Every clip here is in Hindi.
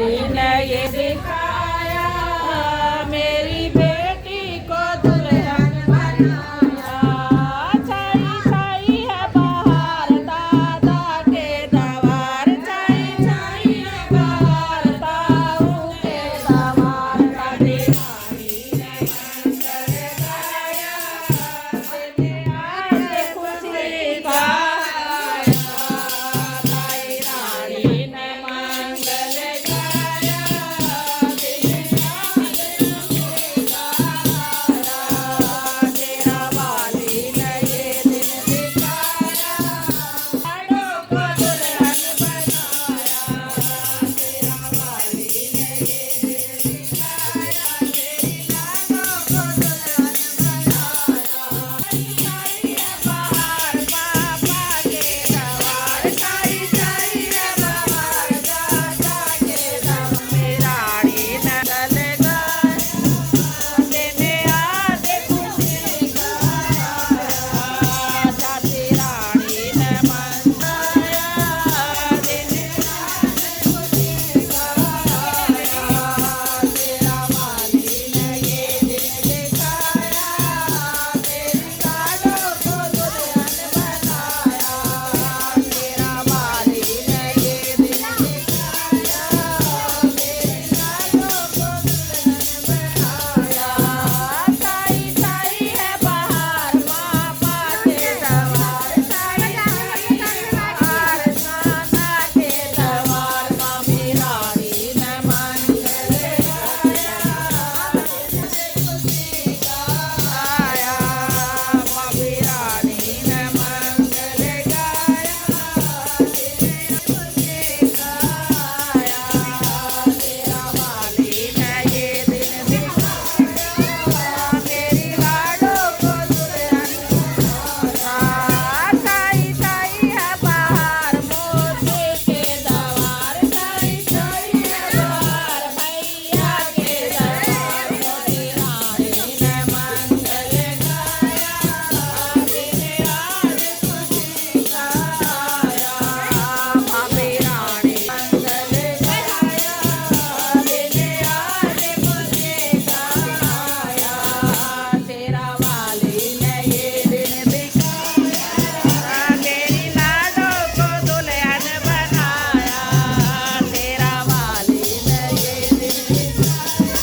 लाड़ी ने ये दिखाया मेरी बेटी को दुल्हन बनाया। छाई छाई है बाहर दादा के दवार, छाई छाई है बाहर ताऊ के दवार। लाड़ी ने मंगल गाया देने आज खुशी गाया। ताई रानी ने मंगल गाया देने आज खुशी गाया। तेरा वाली ने ये दिन दिखाया लाडो को दुल्हन बनाया। तेरा वाली ने ये दिन दिखाया तेरी लाडो को दुल्हन बनाया। छाई है बाहर पापा के दवार, छाई छाई है बाहर दादा के दवार। रानी ने गल गाया देने आज खुशी गाया। जाती रानी ने मंगाया देने आज खुशी गाया। तेरा वाली ने ये दिन दिखाया तेरी लाडो को दुल्हन बनाया। तेरा वाली ने ये दिन दिखाया तेरी लाडो को दुल्हन बनाया। छाई छाई है बाहर पापा के दवार, छाई छाई है बाहर नाना के दवार। मामी रानी ने मंगल गाया खुशी गाया। मामी रानी ने मंगल गाया खुशी गाया। तेरा वाली ने ये दिन दिखाया मेरी लाडो को दुल्हन बनाया। छाई छाई है बाहर मोती के दवार, छाई छाई है बाहर भैया के दवार। मोती रानी ने मंगल गाया देने आज खुशी गाया। भाभी रानी मंगल गाया देने आज खुशी गाया। तेरा वाली ने ये दिन दिखाया मेरी लाडो को दुल्हन बनाया। तेरा वाली ने ये दिन दिखाया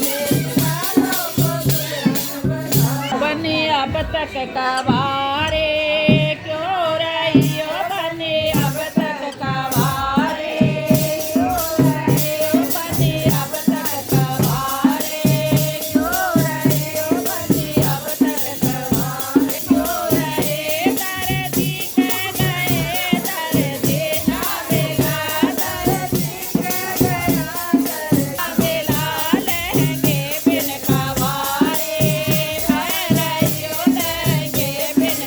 मेरी लाडो को दुल्हन बनाया। बनी अब तक कवारे क्यों रही हो, बनी अब तक कवारे क्यों रही हो, बनी अब तक कवारे क्यों रही हो, बनी अब तक कवारे क्यों रहे। दर्जी के गए दर्जी ना मिला, दर्जी के गया दर्जी ना मिला। लहंगे बिन कवारे रह रही हो, लहंगे बिन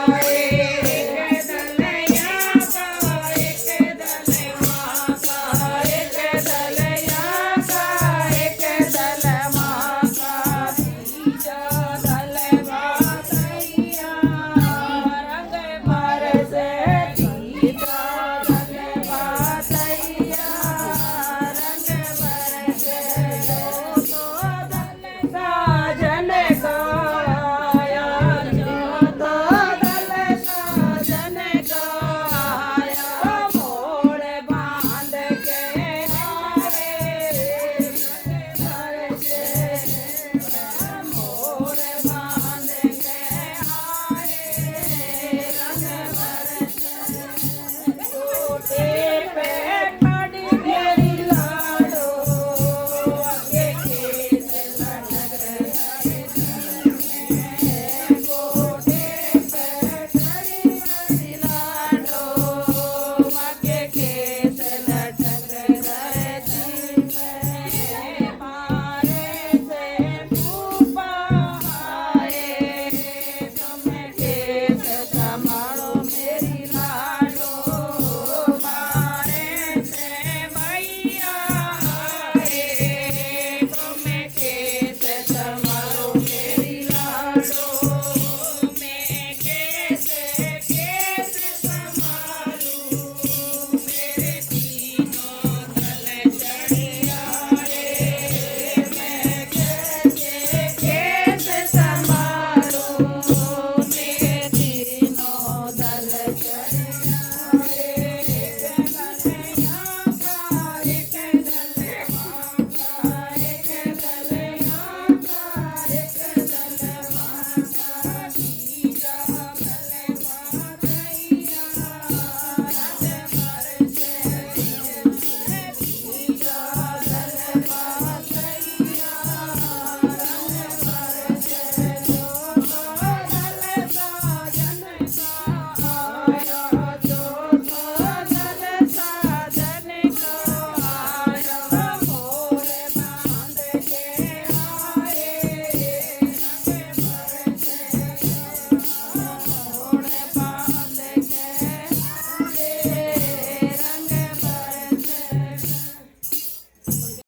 एक दलया का एक दल माँ का एक दलया का एक दल माँ का तीजा दल बातैया रंग बरसे तीजा दल बातैया रंग बरसे तो दल साजन गाया जो तो